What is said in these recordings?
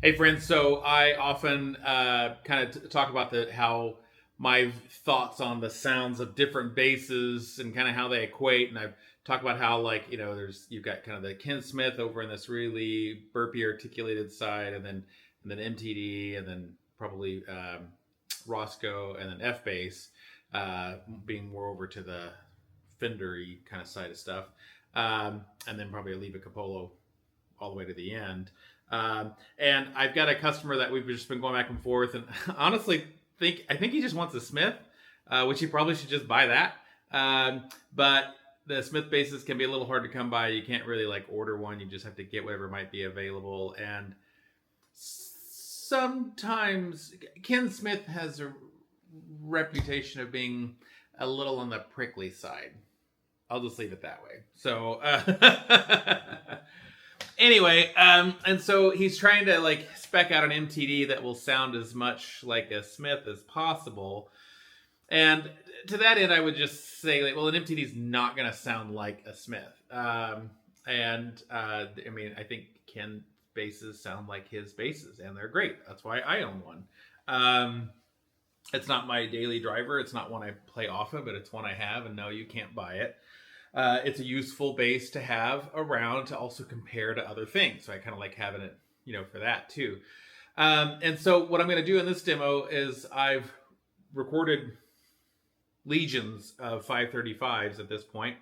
Hey friends, so I often kind of talk about how my thoughts on the sounds of different basses and kind of how they equate, and I've talked about how you've got kind of the Ken Smith over in this really burpy articulated side, and then MTD, and then probably Roscoe, and then F Bass being more over to the Fender-y kind of side of stuff, and then probably a Leva Capolo all the way to the end. And I've got a customer that we've just been going back and forth, and honestly I think he just wants a Smith, which he probably should just buy that. But the Smith basses can be a little hard to come by. You can't really order one. You just have to get whatever might be available. And sometimes Ken Smith has a reputation of being a little on the prickly side. I'll just leave it that way. So anyway, and so he's trying to spec out an MTD that will sound as much like a Smith as possible. And to that end, I would just say, an MTD is not going to sound like a Smith. I think Ken basses sound like his basses, and they're great. That's why I own one. It's not my daily driver. It's not one I play often, but it's one I have, and no, you can't buy it. It's a useful bass to have around to also compare to other things. So I kind of like having it, for that too. And so what I'm going to do in this demo is I've recorded legions of 535s at this point.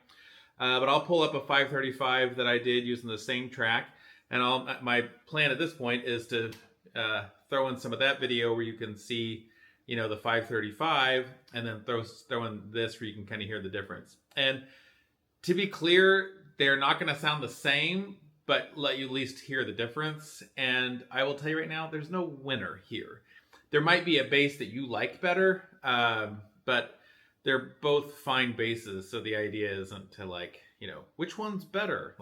But I'll pull up a 535 that I did using the same track. And my plan at this point is to throw in some of that video where you can see, the 535, and then throw in this where you can kind of hear the difference. And to be clear, they're not going to sound the same, but let you at least hear the difference. And I will tell you right now, there's no winner here. There might be a bass that you like better, but they're both fine basses. So the idea isn't to which one's better?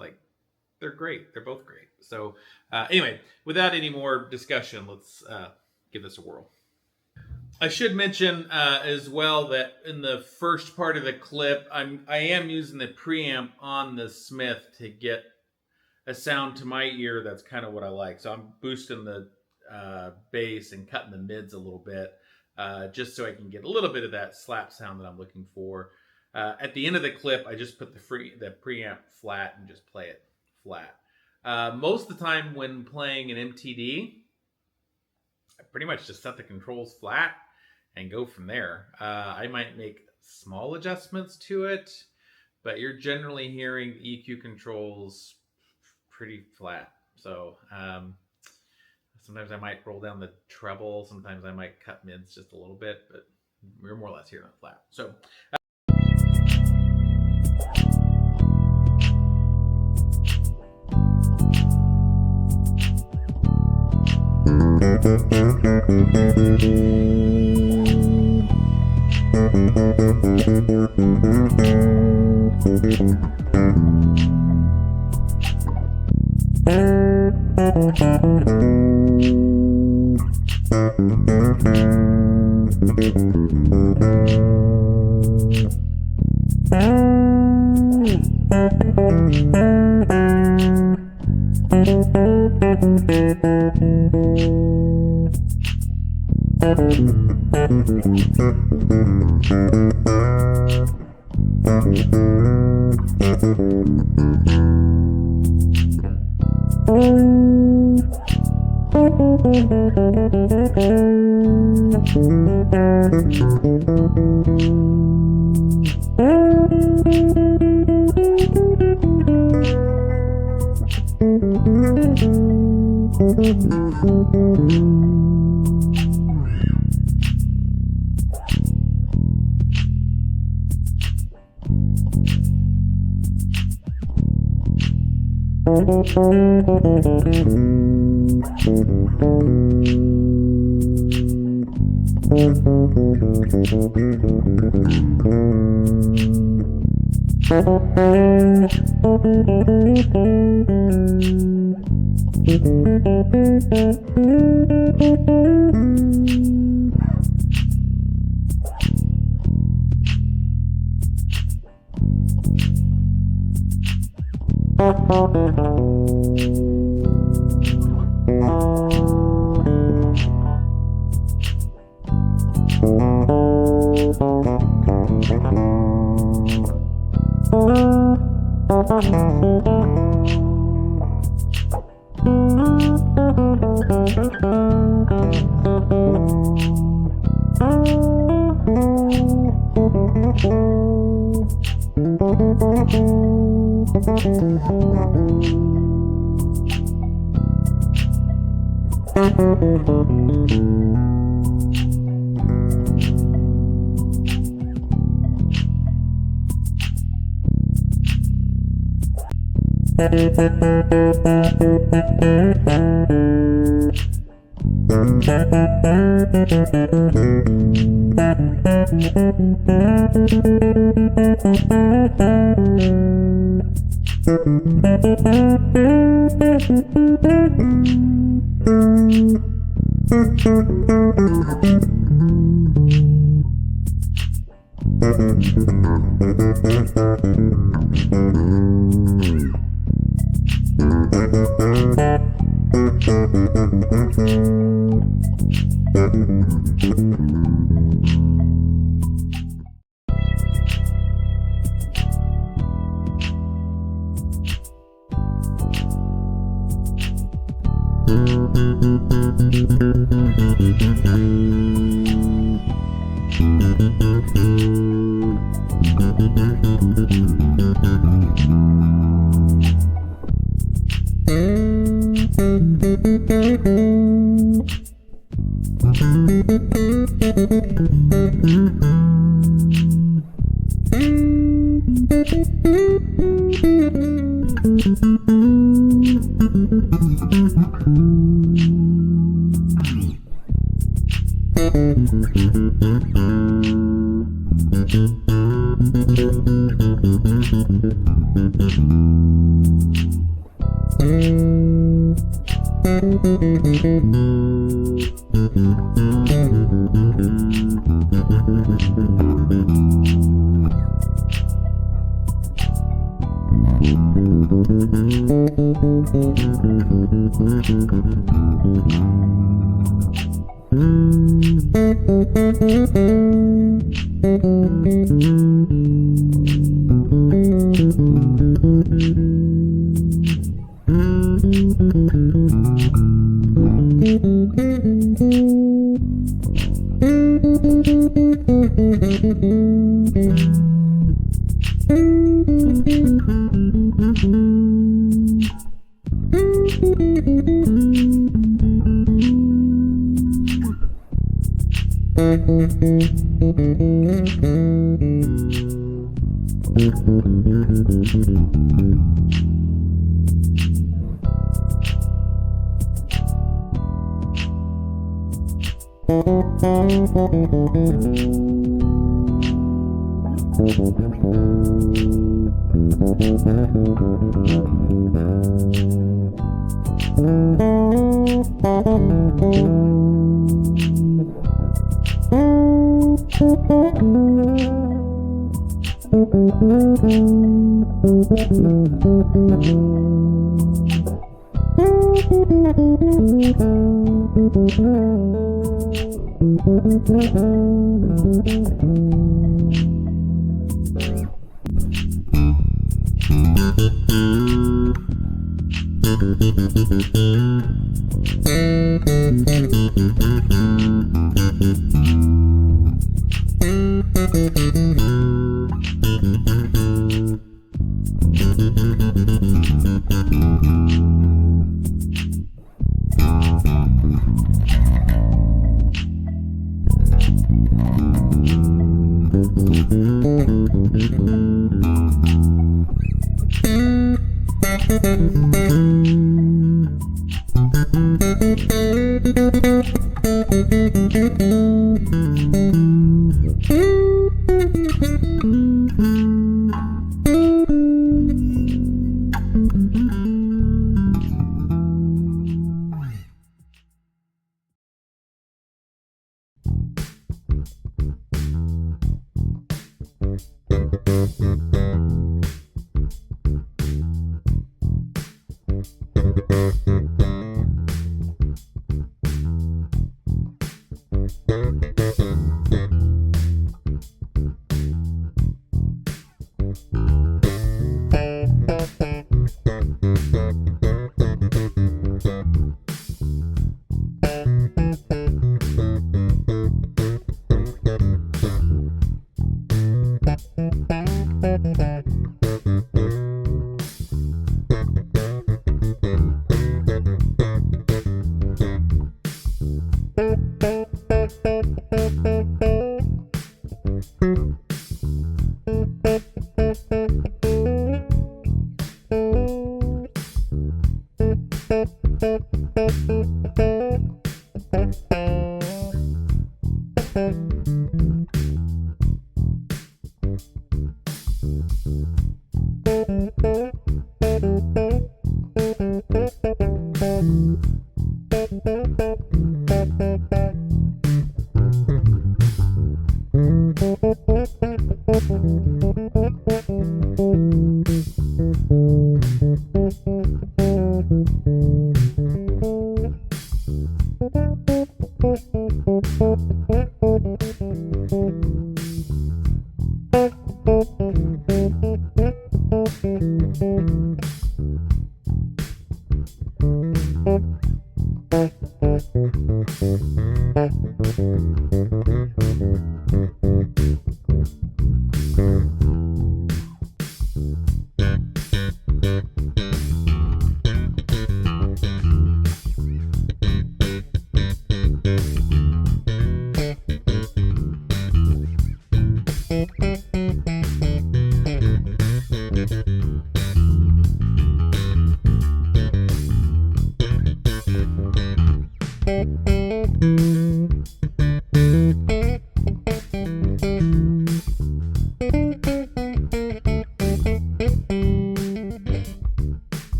They're great. They're both great. So anyway, without any more discussion, let's give this a whirl. I should mention as well that in the first part of the clip, I am using the preamp on the Smith to get a sound to my ear that's kind of what I like. So I'm boosting the bass and cutting the mids a little bit, just so I can get a little bit of that slap sound that I'm looking for. At the end of the clip, I just put the preamp flat and just play it flat. Most of the time when playing an MTD, I pretty much just set the controls flat and go from there. I might make small adjustments to it, but you're generally hearing EQ controls pretty flat. So sometimes I might roll down the treble. Sometimes I might cut mids just a little bit, but we're more or less hearing it flat. So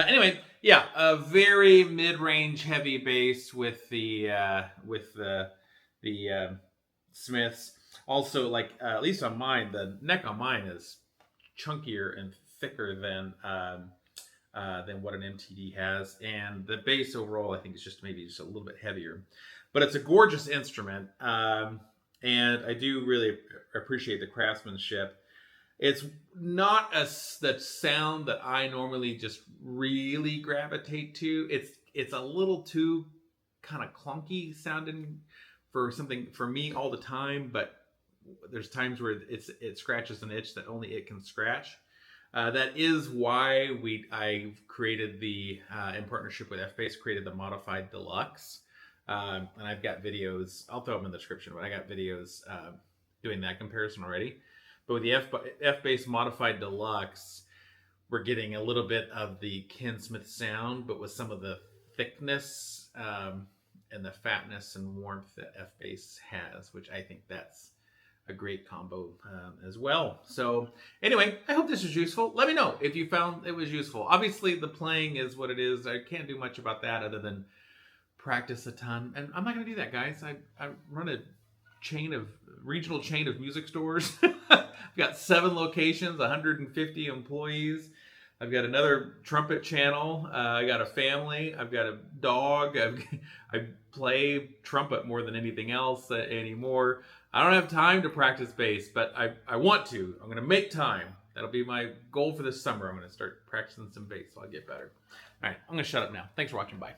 Anyway, yeah, a very mid-range heavy bass with the Smiths. Also, like at least on mine, the neck on mine is chunkier and thicker than what an MTD has, and the bass overall, I think, is just maybe just a little bit heavier. But it's a gorgeous instrument, and I do really appreciate the craftsmanship. It's not the sound that I normally just really gravitate to. It's a little too kind of clunky sounding for something for me all the time, but there's times where it scratches an itch that only it can scratch. That is why I created in partnership with F Bass, created the Modified Deluxe. And I've got videos, I'll throw them in the description, but I got videos doing that comparison already. But with the F Bass Modified Deluxe, we're getting a little bit of the Ken Smith sound, but with some of the thickness and the fatness and warmth that F Bass has, which I think that's a great combo as well. So anyway, I hope this was useful. Let me know if you found it was useful. Obviously, the playing is what it is. I can't do much about that other than practice a ton. And I'm not going to do that, guys. I run a regional chain of music stores. I've got 7 locations, 150 employees. I've got another trumpet channel. I got a family. I've got a dog. I play trumpet more than anything else anymore. I don't have time to practice bass, but I want to. I'm going to make time. That'll be my goal for this summer. I'm going to start practicing some bass so I'll get better. All right, I'm going to shut up now. Thanks for watching. Bye.